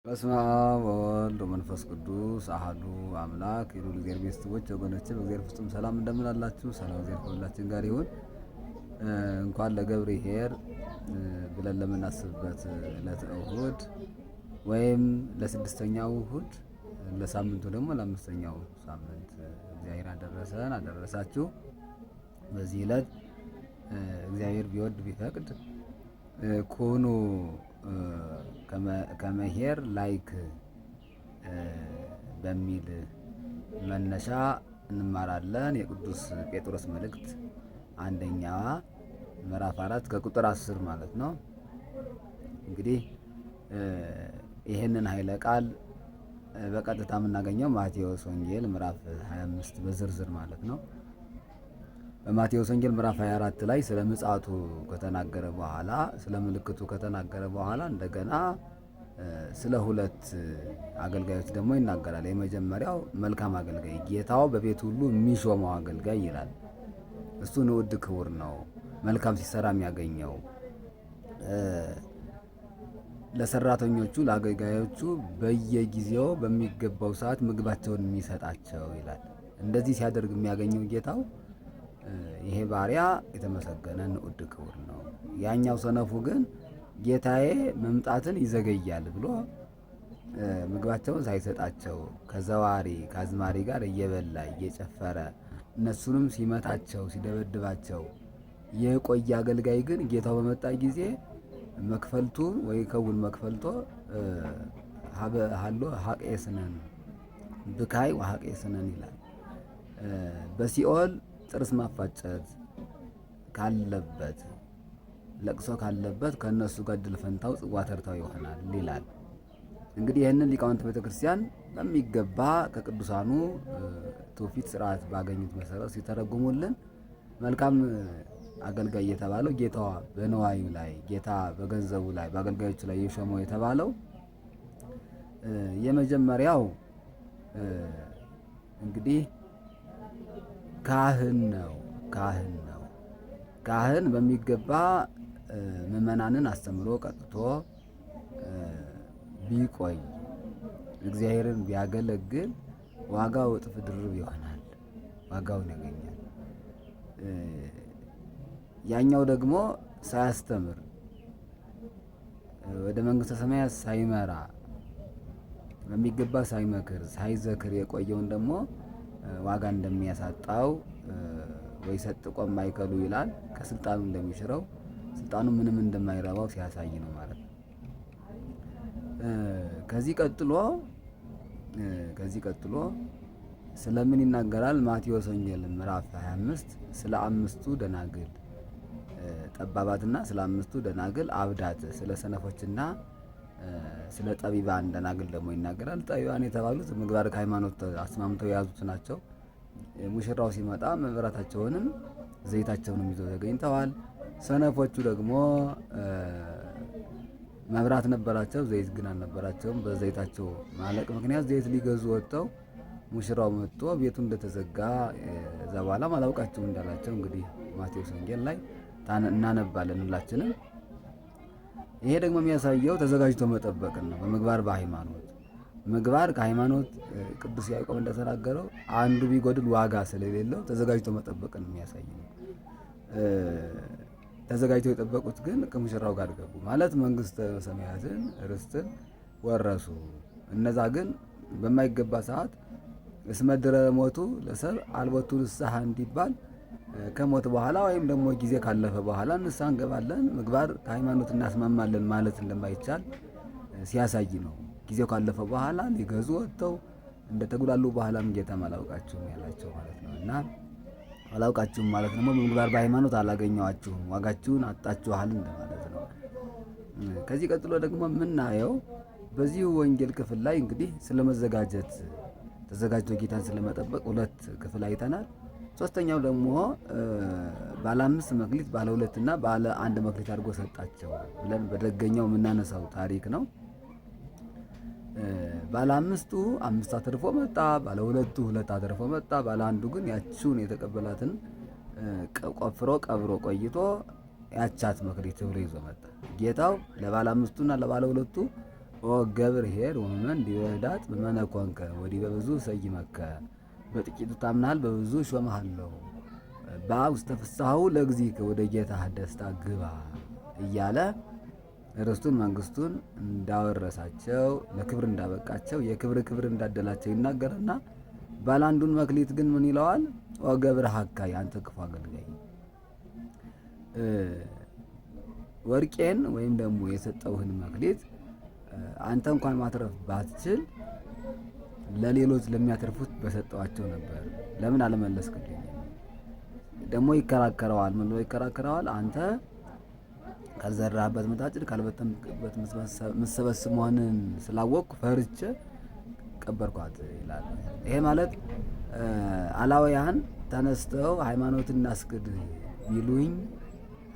በስመ አብ ወወልድ ወመንፈስ ቅዱስ አሐዱ አምላክ። የልዑል እግዚአብሔር ቤተሰቦች ወገኖቼ በእግዚአብሔር ፍጹም ሰላም እንደምን አላችሁ? ሰላም እግዚአብሔር ከሁላችን ጋር ይሁን። እንኳን ለገብርኄር ብለን ለምናስብበት ዕለተ እሑድ ወይም ለስድስተኛው እሑድ ለሳምንቱ ደግሞ ለአምስተኛው ሳምንት እግዚአብሔር አደረሰን አደረሳችሁ። በዚህ ዕለት እግዚአብሔር ቢወድ ቢፈቅድ ኩኑ ከመሄር ላይክ በሚል መነሻ እንማራለን። የቅዱስ ጴጥሮስ መልእክት አንደኛ ምዕራፍ 4 ከቁጥር 10 ማለት ነው። እንግዲህ ይህንን ኃይለ ቃል በቀጥታ የምናገኘው ማቴዎስ ወንጌል ምዕራፍ 25 በዝርዝር ማለት ነው። በማቴዎስ ወንጌል ምዕራፍ 24 ላይ ስለ ምጽአቱ ከተናገረ በኋላ ስለ ምልክቱ ከተናገረ በኋላ እንደገና ስለ ሁለት አገልጋዮች ደግሞ ይናገራል። የመጀመሪያው መልካም አገልጋይ ጌታው በቤት ሁሉ የሚሾመው አገልጋይ ይላል። እሱ ንዑድ ክቡር ነው፣ መልካም ሲሰራ የሚያገኘው ለሰራተኞቹ ለአገልጋዮቹ በየጊዜው በሚገባው ሰዓት ምግባቸውን የሚሰጣቸው ይላል። እንደዚህ ሲያደርግ የሚያገኘው ጌታው ይሄ ባሪያ የተመሰገነ ንዑድ ክቡር ነው። ያኛው ሰነፉ ግን ጌታዬ መምጣትን ይዘገያል ብሎ ምግባቸውን ሳይሰጣቸው ከዘዋሪ ከአዝማሪ ጋር እየበላ እየጨፈረ እነሱንም ሲመታቸው ሲደበድባቸው የቆየ አገልጋይ ግን ጌታው በመጣ ጊዜ መክፈልቱ ወይ ከውን መክፈልቶ ሀሎ ሀቄስነን ብካይ ወሀቄስነን ይላል። በሲኦል ጥርስ ማፋጨት ካለበት ለቅሶ ካለበት ከእነሱ ጋር ድል ፈንታው ጽዋ ተርታው ይሆናል ይላል። እንግዲህ ይህንን ሊቃውንት ቤተክርስቲያን በሚገባ ከቅዱሳኑ ትውፊት ስርዓት ባገኙት መሰረት ሲተረጉሙልን መልካም አገልጋይ የተባለው ጌታዋ በነዋዩ ላይ ጌታ በገንዘቡ ላይ በአገልጋዮቹ ላይ የሾመው የተባለው የመጀመሪያው እንግዲህ ካህን ነው። ካህን በሚገባ ምዕመናንን አስተምሮ ቀጥቶ ቢቆይ እግዚአብሔርን ቢያገለግል ዋጋው እጥፍ ድርብ ይሆናል፣ ዋጋውን ያገኛል። ያኛው ደግሞ ሳያስተምር ወደ መንግስተ ሰማያት ሳይመራ በሚገባ ሳይመክር ሳይዘክር የቆየውን ደግሞ ዋጋ እንደሚያሳጣው ወይ ሰጥቆ የማይከሉ ይላል። ከስልጣኑ እንደሚሽረው ስልጣኑ ምንም እንደማይረባው ሲያሳይ ነው ማለት ነው። ከዚህ ቀጥሎ ስለምን ይናገራል? ማቴዎስ ወንጌል ምዕራፍ 25 ስለ አምስቱ ደናግል ጠባባትና ስለ አምስቱ ደናግል አብዳት ስለ ሰነፎችና ስለ ጠቢባን ደናግል ደግሞ ይናገራል። ጠቢባን የተባሉት ምግባር ከሃይማኖት አስማምተው የያዙት ናቸው። ሙሽራው ሲመጣ መብራታቸውንም ዘይታቸውንም ይዘው ተገኝተዋል። ሰነፎቹ ደግሞ መብራት ነበራቸው፣ ዘይት ግን አልነበራቸውም። በዘይታቸው ማለቅ ምክንያት ዘይት ሊገዙ ወጥተው ሙሽራው መጥቶ ቤቱ እንደተዘጋ እዛ በኋላ አላውቃችሁም እንዳላቸው እንግዲህ ማቴዎስ ወንጌል ላይ እናነባለን ሁላችንም። ይሄ ደግሞ የሚያሳየው ተዘጋጅቶ መጠበቅን ነው። በምግባር በሃይማኖት ምግባር ከሃይማኖት ቅዱስ ያዕቆብ እንደተናገረው አንዱ ቢጎድል ዋጋ ስለሌለው ተዘጋጅቶ መጠበቅን የሚያሳይ ነው። ተዘጋጅተው የጠበቁት ግን ከሙሽራው ጋር ገቡ ማለት መንግስተ ሰማያትን ርስትን ወረሱ። እነዛ ግን በማይገባ ሰዓት እስመ ድኅረ ሞቱ ለሰብእ አልቦቱ ንስሐ እንዲባል ከሞት በኋላ ወይም ደግሞ ጊዜ ካለፈ በኋላ ንስሐ እንገባለን ምግባር ከሃይማኖት እናስማማለን ማለት እንደማይቻል ሲያሳይ ነው። ጊዜው ካለፈ በኋላ ሊገዙ ወጥተው እንደተጉላሉ በኋላም ጌታም አላውቃችሁም ያላቸው ማለት ነው። እና አላውቃችሁም ማለት ደግሞ ምግባር በሃይማኖት አላገኘዋችሁም ዋጋችሁን አጣችኋል እንደማለት ነው። ከዚህ ቀጥሎ ደግሞ የምናየው በዚሁ ወንጌል ክፍል ላይ እንግዲህ ስለመዘጋጀት ተዘጋጅቶ ጌታን ስለመጠበቅ ሁለት ክፍል አይተናል። ሶስተኛው ደግሞ ባለ 5 መክሊት ባለ 2 እና ባለ 1 መክሊት አድርጎ ሰጣቸው ብለን በደገኛው የምናነሳው ታሪክ ነው። ባለ 5ቱ 5 አትርፎ መጣ፣ ባለ 2ቱ 2 አትርፎ መጣ። ባለ 1ዱ ግን ያቺውን የተቀበላትን ቆፍሮ ቀብሮ ቆይቶ ያቻት መክሊት ብሎ ይዞ መጣ። ጌታው ለባለ 5ቱና ለባለ 2ቱ ኦ ገብር ኄር ወመን ዲበ ህዳጥ በመነኮንከ ወዲበ ብዙ ሰይመከ በጥቂቱ ታምናል በብዙ ሾመሃለሁ በውስተ ፍስሐሁ ለእግዚእከ ወደ ጌታህ ደስታ ግባ እያለ ርስቱን መንግስቱን እንዳወረሳቸው ለክብር እንዳበቃቸው የክብር ክብር እንዳደላቸው ይናገርና ባለ አንዱን መክሊት ግን ምን ይለዋል? ኦ ገብረ ሐካይ አንተ ክፉ አገልጋይ ወርቄን ወይም ደግሞ የሰጠውህን መክሊት አንተ እንኳን ማትረፍ ባትችል ለሌሎች ለሚያተርፉት በሰጠዋቸው ነበር። ለምን አልመለስክልኝ? ደግሞ ይከራከረዋል። ምን ብሎ ይከራከረዋል? አንተ ካልዘራህበት መታጭድ ካልበተንክበት ምሰበስብ መሆንን ስላወቅኩ ፈርቼ ቀበርኳት ይላል። ይሄ ማለት አላውያን ተነስተው ሃይማኖትን እናስክድ ቢሉኝ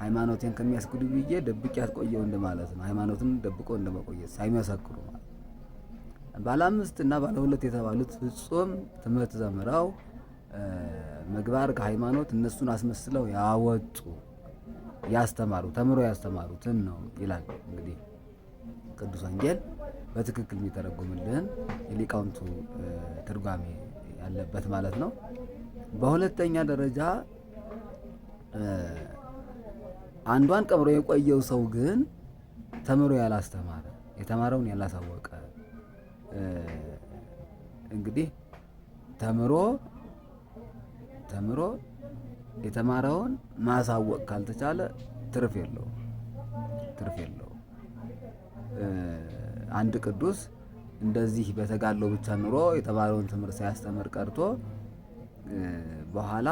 ሃይማኖቴን ከሚያስክዱ ብዬ ደብቄ ያስቆየው እንደማለት ነው። ሃይማኖትን ደብቆ እንደመቆየት ሳይመሰክሩ ማለት ባለ 5 እና ባለ 2 የተባሉት ፍጹም ትምህርት ዘምረው ምግባር ከሃይማኖት እነሱን አስመስለው ያወጡ ያስተማሩ ተምሮ ያስተማሩትን ነው ይላል። እንግዲህ ቅዱስ ወንጌል በትክክል የሚተረጉምልን የሊቃውንቱ ትርጓሜ ያለበት ማለት ነው። በሁለተኛ ደረጃ አንዷን ቀብሮ የቆየው ሰው ግን ተምሮ ያላስተማረ የተማረውን ያላሳወቀ እንግዲህ ተምሮ የተማረውን ማሳወቅ ካልተቻለ ትርፍ የለው። አንድ ቅዱስ እንደዚህ በተጋድሎ ብቻ ኑሮ የተማረውን ትምህርት ሳያስተምር ቀርቶ በኋላ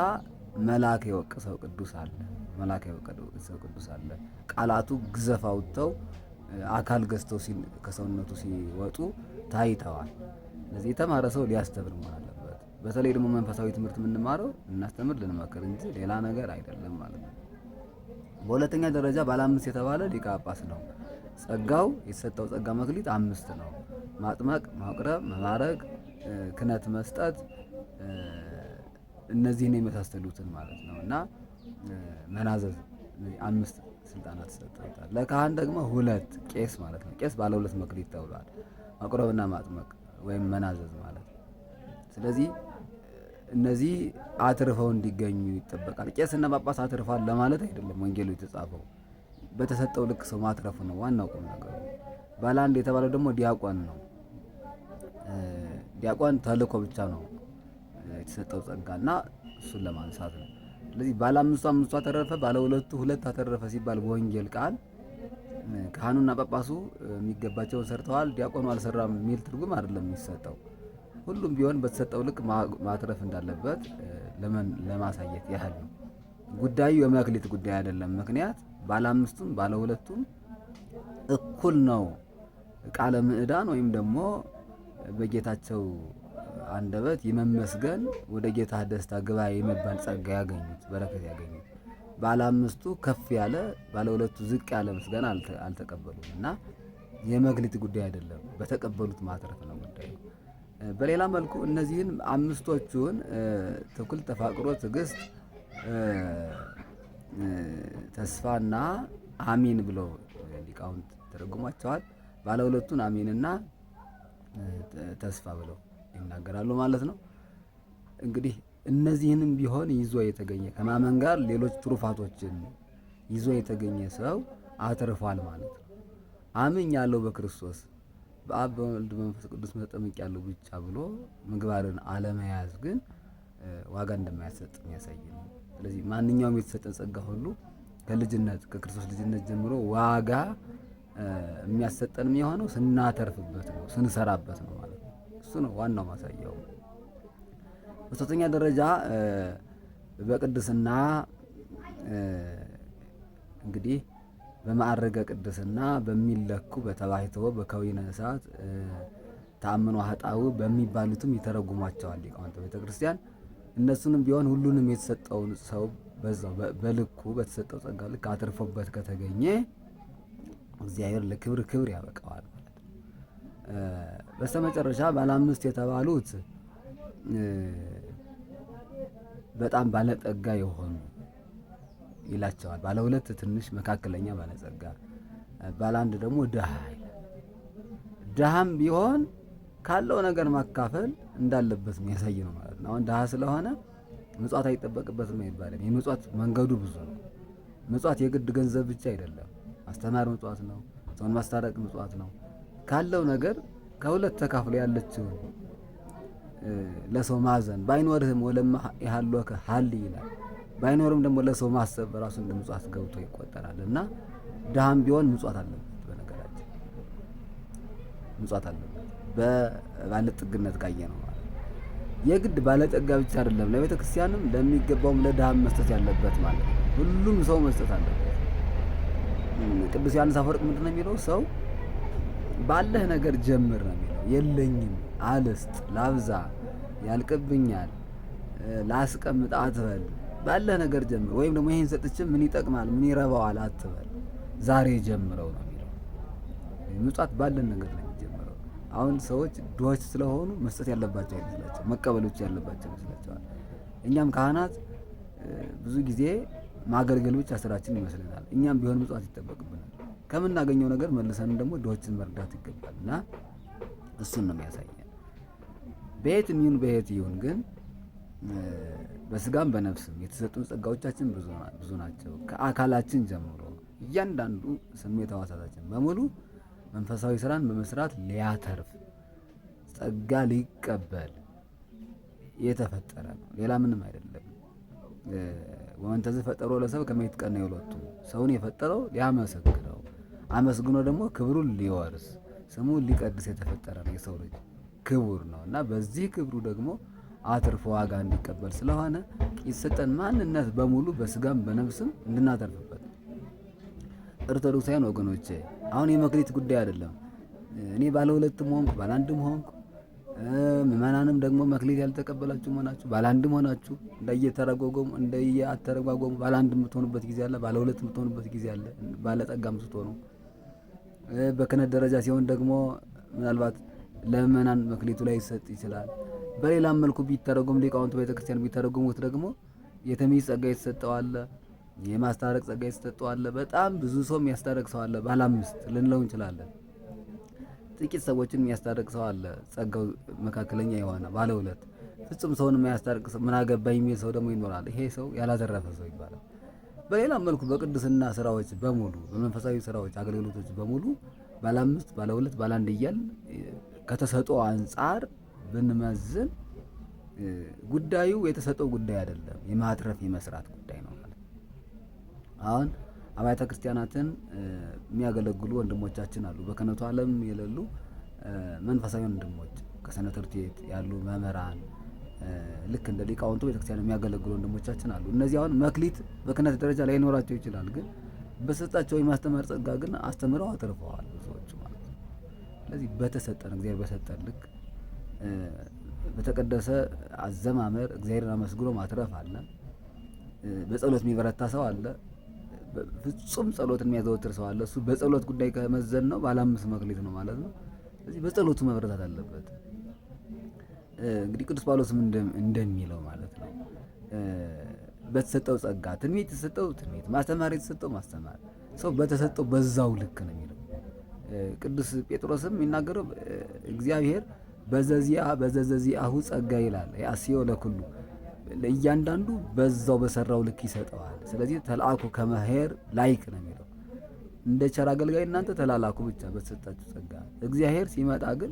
መልአክ የወቀሰው ቅዱስ አለ። ቃላቱ ግዘፍ አውጥተው አካል ገዝተው ከሰውነቱ ሲወጡ ታይተዋል። ስለዚህ የተማረ ሰው ሊያስተምር መሆን አለበት። በተለይ ደግሞ መንፈሳዊ ትምህርት የምንማረው እናስተምር ልንመክር እንጂ ሌላ ነገር አይደለም ማለት ነው። በሁለተኛ ደረጃ ባለ 5 የተባለ ሊቀ ጳጳስ ነው። ጸጋው የተሰጠው ጸጋ መክሊት 5 ነው። ማጥመቅ፣ ማቅረብ፣ መባረክ፣ ክህነት መስጠት እነዚህን የመሳሰሉትን ማለት ነው እና መናዘዝ 5 ስልጣናት ተሰጥተዋል። ለካህን ደግሞ 2 ቄስ ማለት ነው። ቄስ ባለ 2 መክሊት ተብሏል። ማቅረብና ማጥመቅ ወይም መናዘዝ ማለት ነው። ስለዚህ እነዚህ አትርፈው እንዲገኙ ይጠበቃል። ቄስና ጳጳስ አትርፋል ለማለት አይደለም ወንጌሉ የተጻፈው። በተሰጠው ልክ ሰው ማትረፉ ነው ዋናው ቁም ነገሩ። ባለ 1 የተባለው ደግሞ ዲያቆን ነው። ዲያቆን ተልእኮ ብቻ ነው የተሰጠው ጸጋና እሱን ለማንሳት ነው። ስለዚህ ባለ 5 አተረፈ፣ ባለ 2 አተረፈ ሲባል በወንጌል ቃል ካህኑና ጳጳሱ የሚገባቸውን ሰርተዋል፣ ዲያቆኑ አልሰራም የሚል ትርጉም አይደለም የሚሰጠው። ሁሉም ቢሆን በተሰጠው ልክ ማትረፍ እንዳለበት ለማሳየት ያህል ነው። ጉዳዩ የመክሊት ጉዳይ አይደለም። ምክንያት ባለ 5ቱም ባለ 2ቱም እኩል ነው ቃለ ምዕዳን ወይም ደግሞ በጌታቸው አንደበት የመመስገን ወደ ጌታ ደስታ ግባ የመባል ጸጋ ያገኙት በረከት ያገኙት። ባለ 5ቱ ከፍ ያለ ባለ 2ቱ ዝቅ ያለ ምስጋና አልተቀበሉም እና የመክሊት ጉዳይ አይደለም፣ በተቀበሉት ማትረፍ ነው ጉዳዩ። በሌላ መልኩ እነዚህን 5ቶቹን ትኩል፣ ተፋቅሮ፣ ትዕግስት፣ ተስፋና አሚን ብለው ሊቃውንት ተረጉሟቸዋል። ባለ 2ቱን አሚንና ተስፋ ብለው ይናገራሉ ማለት ነው። እንግዲህ እነዚህንም ቢሆን ይዞ የተገኘ ከማመን ጋር ሌሎች ትሩፋቶችን ይዞ የተገኘ ሰው አትርፏል ማለት ነው። አምኛለሁ በክርስቶስ በአብ በወልድ በመንፈስ ቅዱስ ተጠምቄያለሁ ብቻ ብሎ ምግባርን አለመያዝ ግን ዋጋ እንደማያሰጥ የሚያሳይ ነው። ስለዚህ ማንኛውም የተሰጠ ጸጋ ሁሉ ከልጅነት ከክርስቶስ ልጅነት ጀምሮ ዋጋ የሚያሰጠን የሆነው ስናተርፍበት ነው፣ ስንሰራበት ነው ማለት ነው። እሱ ነው ዋናው ማሳያው። በሶስተኛ ደረጃ በቅድስና እንግዲህ በማዕረገ ቅድስና በሚለኩ በተባሕትዎ በከዊነ እሳት ተአምኖ ኃጣው በሚባሉትም ይተረጉሟቸዋል ሊቃውንተ ቤተክርስቲያን። እነሱንም ቢሆን ሁሉንም የተሰጠውን ሰው በዛው በልኩ በተሰጠው ጸጋ ልክ አትርፎበት ከተገኘ እግዚአብሔር ለክብር ክብር ያበቃዋል ማለት ነው። በስተመጨረሻ ባለ 5 የተባሉት በጣም ባለጠጋ የሆኑ ይላቸዋል። ባለ 2 ትንሽ መካከለኛ ባለጸጋ፣ ባለ 1 ደግሞ ድሃም ቢሆን ካለው ነገር ማካፈል እንዳለበት የሚያሳይ ነው ማለት ነው። አሁን ድሃ ስለሆነ ምጽዋት አይጠበቅበትም አይባልም። የምጽዋት መንገዱ ብዙ ነው። ምጽዋት የግድ ገንዘብ ብቻ አይደለም። ማስተማር ምጽዋት ነው። ሰውን ማስታረቅ ምጽዋት ነው። ካለው ነገር ከሁለት ተካፍሎ ያለችው ለሰው ማዘን ባይኖርህም ወለማ ያህሎከ ሀል ይላል። ባይኖርም ደግሞ ለሰው ማሰብ በራሱ እንደ ምጽዋት ገብቶ ይቆጠራል። እና ድሃም ቢሆን ምጽዋት አለበት። በነገራችን ምጽዋት አለበት። በባለጠግነት ካየ ነው ማለት የግድ ባለጠጋ ብቻ አይደለም፣ ለቤተ ክርስቲያንም ለሚገባውም ለድሃም መስጠት ያለበት ማለት ነው። ሁሉም ሰው መስጠት አለበት። ቅዱስ ዮሐንስ አፈወርቅ ምንድነው የሚለው? ሰው ባለህ ነገር ጀምር ነው የሚለው። የለኝም አልስጥ፣ ላብዛ፣ ያልቅብኛል፣ ላስቀምጥ አትበል። ባለህ ነገር ጀምር። ወይም ደግሞ ይሄን ሰጥቼ ምን ይጠቅማል ምን ይረባዋል አትበል። ዛሬ ጀምረው ነው የሚለው። ምጽዋት ባለን ነገር ነው የሚጀምረው። አሁን ሰዎች ድሆች ስለሆኑ መስጠት ያለባቸው አይመስላቸው፣ መቀበሎች ያለባቸው ይመስላቸዋል። እኛም ካህናት ብዙ ጊዜ ማገልገል ብቻ ስራችን ይመስለናል። እኛም ቢሆን ምጽዋት ይጠበቅብናል። ከምናገኘው ነገር መልሰን ደግሞ ድሆችን መርዳት ይገባል። እና እሱን ነው የሚያሳየን። በየትም ይሁን በየት ይሁን ግን በስጋም በነፍስም የተሰጡን ጸጋዎቻችን ብዙ ናቸው። ከአካላችን ጀምሮ እያንዳንዱ ስሜት ሕዋሳታችን በሙሉ መንፈሳዊ ስራን በመስራት ሊያተርፍ ጸጋ ሊቀበል የተፈጠረ ነው። ሌላ ምንም አይደለም። ወመንተዝ ፈጠሮ ለሰብ ከመ ይትቀነዩ ሎቱ፣ ሰውን የፈጠረው ሊያመሰግነው፣ አመስግኖ ደግሞ ክብሩን ሊወርስ ስሙን ሊቀድስ የተፈጠረ ነው። የሰው ልጅ ክቡር ነው እና በዚህ ክብሩ ደግሞ አትርፎ ዋጋ እንዲቀበል ስለሆነ የተሰጠን ማንነት በሙሉ በስጋም በነፍስም እንድናተርፍበት። ኦርቶዶክሳውያን ወገኖቼ አሁን የመክሊት ጉዳይ አይደለም። እኔ ባለ ሁለትም ሆንኩ ባለ አንድም ሆንኩ፣ ምእመናንም ደግሞ መክሊት ያልተቀበላችሁ ሆናችሁ ባለ አንድም ሆናችሁ እንደየተረጓጎሙ እንደየአተረጓጎሙ ባለ አንድ የምትሆኑበት ጊዜ አለ፣ ባለ ሁለት የምትሆኑበት ጊዜ አለ። ባለ ጠጋም ስትሆኑ በክህነት ደረጃ ሲሆን ደግሞ ምናልባት ለምእመናን መክሊቱ ላይ ይሰጥ ይችላል። በሌላም መልኩ ቢተረጎም ሊቃውንቱ ቤተክርስቲያን ቢተረጎሙት ደግሞ የተምይዝ ጸጋ የተሰጠው አለ፣ የማስታረቅ ጸጋ የተሰጠው አለ። በጣም ብዙ ሰው የሚያስታረቅ ሰው አለ። ባለ አምስት ልንለው እንችላለን። ጥቂት ሰዎችን የሚያስታርቅ ሰው አለ፣ ጸጋው መካከለኛ የሆነ ባለ ሁለት። ፍጹም ሰውን የማያስታርቅ ሰው ምን አገባኝ የሚል ሰው ደግሞ ይኖራል። ይሄ ሰው ያላተረፈ ሰው ይባላል። በሌላም መልኩ በቅድስና ስራዎች በሙሉ በመንፈሳዊ ስራዎች አገልግሎቶች በሙሉ ባለ አምስት ባለ ሁለት ባለ አንድ እያል ከተሰጠው አንጻር ብንመዝን ጉዳዩ የተሰጠው ጉዳይ አይደለም፣ የማትረፍ የመስራት ጉዳይ ነው ማለት። አሁን አብያተ ክርስቲያናትን የሚያገለግሉ ወንድሞቻችን አሉ። በክህነቱ ዓለም የሌሉ መንፈሳዊ ወንድሞች ከሰንበት ትምህርት ቤት ያሉ መምህራን፣ ልክ እንደ ሊቃውንቱ ቤተክርስቲያን የሚያገለግሉ ወንድሞቻችን አሉ። እነዚህ አሁን መክሊት በክህነት ደረጃ ላይኖራቸው ይችላል፣ ግን በሰጣቸው የማስተማር ጸጋ ግን አስተምረው አትርፈዋል ብዙዎቹ ማለት ነው። ስለዚህ በተሰጠን እግዚአብሔር በሰጠን ልክ በተቀደሰ አዘማመር እግዚአብሔርን አመስግኖ ማትረፍ አለ። በጸሎት የሚበረታ ሰው አለ። ፍጹም ጸሎትን የሚያዘወትር ሰው አለ። እሱ በጸሎት ጉዳይ ከመዘን ነው ባለ አምስት መክሊት ነው ማለት ነው። ስለዚህ በጸሎቱ መበረታት አለበት። እንግዲህ ቅዱስ ጳውሎስም እንደሚለው ማለት ነው በተሰጠው ጸጋ ትንቢት የተሰጠው ትንቢት፣ ማስተማር የተሰጠው ማስተማር፣ ሰው በተሰጠው በዛው ልክ ነው የሚለው። ቅዱስ ጴጥሮስም የሚናገረው እግዚአብሔር በዘዚአሁ ጸጋ ይላል ያስዮ ለኩሉ፣ ለእያንዳንዱ በዛው በሰራው ልክ ይሰጠዋል። ስለዚህ ተልአኩ ከመሄር ላይክ ነው የሚለው። እንደ ቸር አገልጋይ እናንተ ተላላኩ ብቻ በተሰጣችሁ ጸጋ። እግዚአብሔር ሲመጣ ግን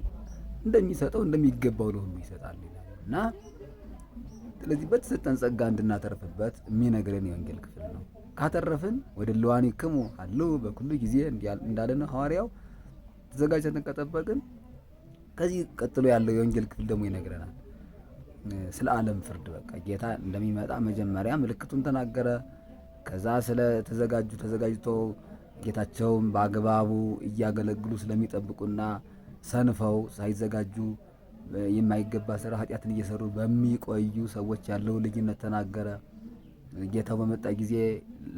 እንደሚሰጠው እንደሚገባው ለሁሉ ይሰጣል ይላል እና ስለዚህ በተሰጠን ጸጋ እንድናተርፍበት የሚነግረን የወንጌል ክፍል ነው። ካተረፍን ወደ ልዋኒክሙ አሉ በኩሉ ጊዜ እንዳለን ሐዋርያው ተዘጋጅተን ከጠበቅን ከዚህ ቀጥሎ ያለው የወንጌል ክፍል ደግሞ ይነግረናል ስለ ዓለም ፍርድ። በቃ ጌታ እንደሚመጣ መጀመሪያ ምልክቱን ተናገረ። ከዛ ስለ ተዘጋጅቶ ጌታቸውን በአግባቡ እያገለግሉ ስለሚጠብቁና ሰንፈው ሳይዘጋጁ የማይገባ ስራ ኃጢአትን እየሰሩ በሚቆዩ ሰዎች ያለው ልዩነት ተናገረ። ጌታው በመጣ ጊዜ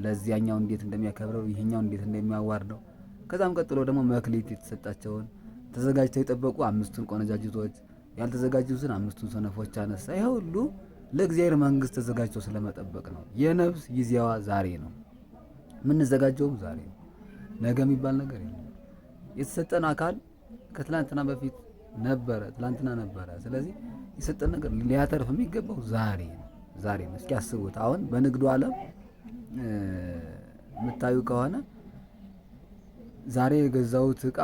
ለዚያኛው እንዴት እንደሚያከብረው ይህኛው እንዴት እንደሚያዋርደው። ከዛም ቀጥሎ ደግሞ መክሊት የተሰጣቸውን ተዘጋጅተው የጠበቁ አምስቱን ቆነጃጅቶች ያልተዘጋጁትን አምስቱን ሰነፎች አነሳ። ይሄ ሁሉ ለእግዚአብሔር መንግስት ተዘጋጅቶ ስለመጠበቅ ነው። የነፍስ ጊዜዋ ዛሬ ነው። የምንዘጋጀውም ዛሬ ነው። ነገ የሚባል ነገር የለም። የተሰጠን አካል ከትላንትና በፊት ነበረ፣ ትላንትና ነበረ። ስለዚህ የሰጠን ነገር ሊያተርፍ የሚገባው ዛሬ ነው። እስኪ አስቡት። አሁን በንግዱ ዓለም የምታዩ ከሆነ ዛሬ የገዛሁት እቃ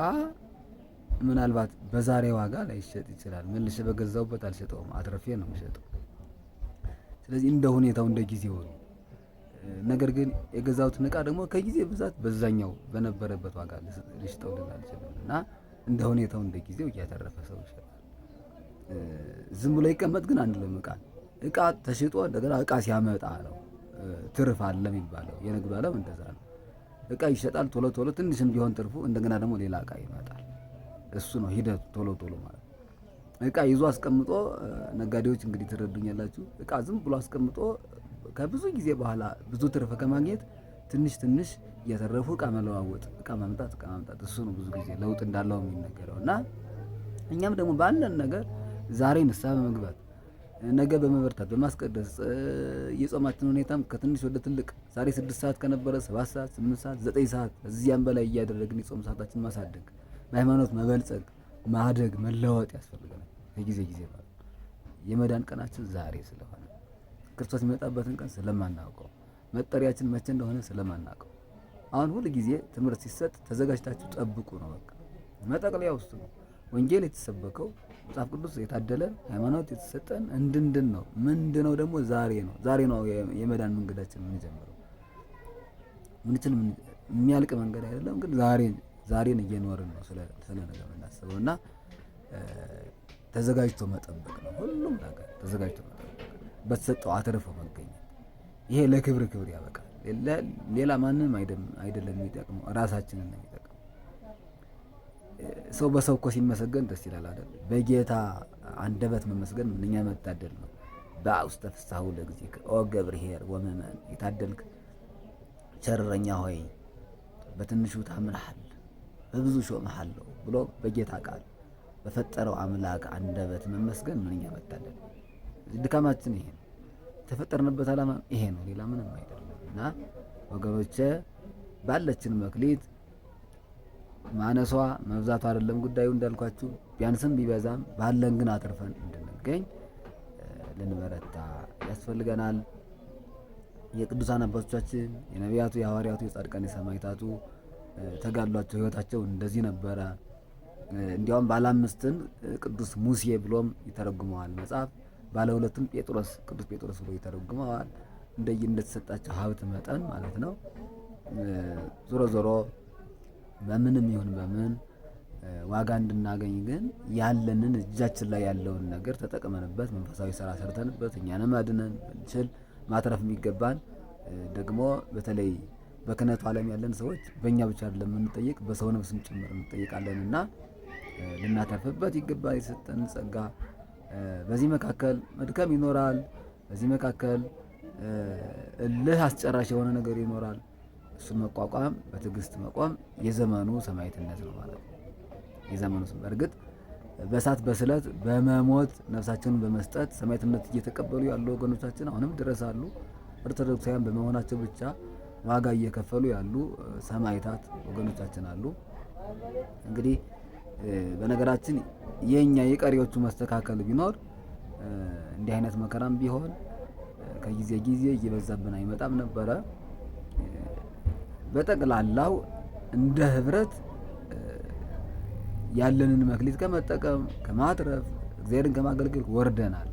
ምናልባት በዛሬ ዋጋ ላይሸጥ ይችላል። መልሼ በገዛሁበት አልሸጠውም፣ አትርፌ ነው የምሸጠው። ስለዚህ እንደ ሁኔታው እንደ ጊዜው ነው። ነገር ግን የገዛሁትን እቃ ደግሞ ከጊዜ ብዛት በዛኛው በነበረበት ዋጋ ልሽጠው አልችልም እና እንደ ሁኔታው እንደ ጊዜው እያተረፈ ሰው ይሸጣል። ዝም ብሎ ይቀመጥ ግን አንልም። እቃ ተሽጦ እንደገና እቃ ሲያመጣ ነው ትርፍ አለ የሚባለው። የንግዱ ዓለም እንደዛ ነው። እቃ ይሸጣል ቶሎ ቶሎ፣ ትንሽም ቢሆን ትርፉ፣ እንደገና ደግሞ ሌላ እቃ ይመጣል። እሱ ነው ሂደቱ፣ ቶሎ ቶሎ ማለት ነው። እቃ ይዞ አስቀምጦ ነጋዴዎች እንግዲህ ትረዱኛላችሁ፣ እቃ ዝም ብሎ አስቀምጦ ከብዙ ጊዜ በኋላ ብዙ ትርፍ ከማግኘት ትንሽ ትንሽ እያተረፉ እቃ መለዋወጥ፣ እቃ ማምጣት፣ እሱ ነው ብዙ ጊዜ ለውጥ እንዳለው የሚነገረው። እና እኛም ደግሞ ባለን ነገር ዛሬ ንስሐ በመግባት ነገ በመበርታት በማስቀደስ የጾማችን ሁኔታም ከትንሽ ወደ ትልቅ ዛሬ 6 ሰዓት ከነበረ 7 ሰዓት 8 ሰዓት 9 ሰዓት እዚያም በላይ እያደረግን የጾም ሰዓታችን ማሳደግ፣ በሃይማኖት መበልጸግ፣ ማደግ፣ መለወጥ ያስፈልገናል። ከጊዜ ጊዜ ማለት የመዳን ቀናችን ዛሬ ስለሆነ ክርስቶስ የሚመጣበትን ቀን ስለማናውቀው መጠሪያችን መቼ እንደሆነ ስለማናውቀው አሁን ሁሉ ጊዜ ትምህርት ሲሰጥ ተዘጋጅታችሁ ጠብቁ ነው። በቃ መጠቅለያ ውስጥ ነው ወንጌል የተሰበከው፣ መጽሐፍ ቅዱስ የታደለን፣ ሃይማኖት የተሰጠን እንድንድን ነው። ምንድነው ደግሞ ዛሬ ነው። ዛሬ ነው የመዳን መንገዳችን የምንጀምረው። ምንችል የሚያልቅ መንገድ አይደለም፣ ግን ዛሬን እየኖርን ነው ስለ ነገር የምናስበው እና ተዘጋጅቶ መጠበቅ ነው። ሁሉም ነገር ተዘጋጅቶ መጠበቅ፣ በተሰጠው አትርፎ መገኘት። ይሄ ለክብር ያበቃል። ሌላ ማንም አይደለም የሚጠቅመው፣ ራሳችንን ነው የሚጠቅመው። ሰው በሰው እኮ ሲመሰገን ደስ ይላል አይደል? በጌታ አንደበት መመስገን ምንኛ መታደል ነው። በአውስተ ፍስሐሁ ለእግዚእከ ኦ ገብርኄር ወምእመን፣ የታደልክ ቸረኛ ሆይ በትንሹ ታምናሃል በብዙ ሾምሃለሁ ብሎ በጌታ ቃል በፈጠረው አምላክ አንደበት መመስገን ምንኛ መታደል። ድካማችን ይሄ ነው። የተፈጠርንበት ዓላማ ይሄ ነው፣ ሌላ ምንም አይደለም። እና ወገኖቼ ባለችን መክሊት ማነሷ መብዛቱ አይደለም ጉዳዩ። እንዳልኳችሁ ቢያንስም ቢበዛም ባለን ግን አትርፈን እንድንገኝ ልንበረታ ያስፈልገናል። የቅዱሳን አባቶቻችን የነቢያቱ፣ የሐዋርያቱ፣ የጻድቃን፣ የሰማዕታቱ ተጋድሏቸው ሕይወታቸው እንደዚህ ነበረ። እንዲያውም ባለ 5ን ቅዱስ ሙሴ ብሎም ይተረጉመዋል መጽሐፍ። ባለ 2ን ቅዱስ ጴጥሮስ ብሎ ይተረጉመዋል። እንደተሰጣቸው ሀብት መጠን ማለት ነው። ዞሮ ዞሮ በምንም ይሁን በምን ዋጋ እንድናገኝ ግን ያለንን እጃችን ላይ ያለውን ነገር ተጠቅመንበት መንፈሳዊ ስራ ሰርተንበት እኛንም አድነን እንችል ማትረፍ የሚገባን ደግሞ በተለይ በክህነቱ ዓለም ያለን ሰዎች በእኛ ብቻ አይደለም የምንጠይቅ፣ በሰው ነፍስም ጭምር እንጠይቃለንና ልናተርፍበት ይገባል የሰጠን ጸጋ። በዚህ መካከል መድከም ይኖራል። በዚህ መካከል እልህ አስጨራሽ የሆነ ነገር ይኖራል። እሱን መቋቋም፣ በትዕግስት መቆም የዘመኑ ሰማዕትነት ነው ማለት ነው። የዘመኑ በእርግጥ በእሳት በስለት በመሞት ነፍሳቸውን በመስጠት ሰማዕትነት እየተቀበሉ ያሉ ወገኖቻችን አሁንም ድረስ አሉ። ኦርቶዶክሳውያን በመሆናቸው ብቻ ዋጋ እየከፈሉ ያሉ ሰማዕታት ወገኖቻችን አሉ። እንግዲህ በነገራችን የኛ የቀሪዎቹ መስተካከል ቢኖር እንዲህ አይነት መከራም ቢሆን ከጊዜ ጊዜ እየበዛብን አይመጣም ነበረ። በጠቅላላው እንደ ህብረት ያለንን መክሊት ከመጠቀም ከማትረፍ እግዚአብሔርን ከማገልገል ወርደናል።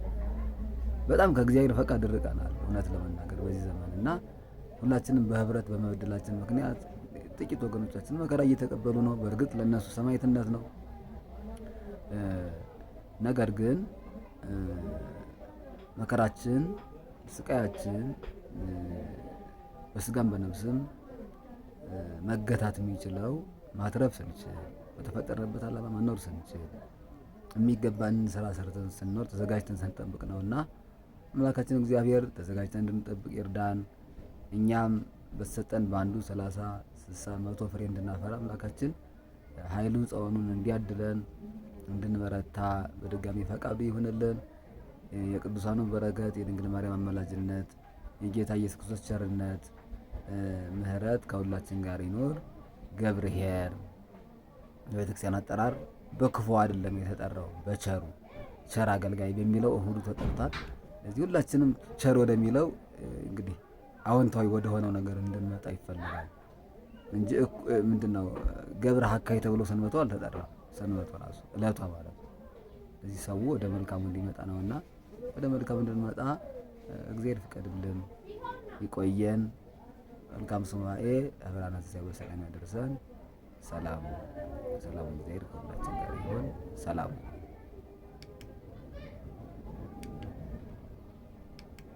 በጣም ከእግዚአብሔር ፈቃድ ርቀናል እውነት ለመናገር በዚህ ዘመን እና ሁላችንም በህብረት በመበደላችን ምክንያት ጥቂት ወገኖቻችን መከራ እየተቀበሉ ነው። በእርግጥ ለነሱ ሰማዕትነት ነው። ነገር ግን መከራችን፣ ስቃያችን በስጋም በነፍስም መገታት የሚችለው ማትረፍ ስንችል፣ በተፈጠረበት ዓላማ መኖር ስንችል፣ የሚገባንን ስራ ሰርተን ስንኖር ተዘጋጅተን ስንጠብቅ ነውና አምላካችን እግዚአብሔር ተዘጋጅተን እንድንጠብቅ ይርዳን። እኛም በተሰጠን በአንዱ 30፣ 60፣ 100 ፍሬ እንድናፈራ አምላካችን ኃይሉን ጸወኑን እንዲያድለን እንድንበረታ በድጋሚ ፈቃዱ ይሁንልን። የቅዱሳኑ በረከት፣ የድንግል ማርያም አማላጅነት፣ የጌታ ኢየሱስ ክርስቶስ ቸርነት ምሕረት ከሁላችን ጋር ይኖር። ገብርኄር በቤተክርስቲያን አጠራር በክፉ አይደለም የተጠራው በቸሩ ቸር አገልጋይ በሚለው እሁዱ ተጠርቷል። ስለዚህ ሁላችንም ቸር ወደሚለው እንግዲህ አዎንታዊ ወደ ሆነው ነገር እንድንመጣ ይፈልጋል እንጂ ምንድነው ገብረ ሀካይ ተብሎ ሰንበቱ አልተጠራም። ሰንበቱ ራሱ እለቷ ማለት ነው። ስለዚህ ሰው ወደ መልካሙ እንዲመጣ ነውና ወደ መልካሙ እንድንመጣ እግዚአብሔር ፍቀድልን፣ ይቆየን። መልካም ሱባኤ ብርሃነ ትንሣኤው በሰላም ያደርሰን። ሰላም እግዚአብሔር ከሁላችን ጋር ይሁን። ሰላም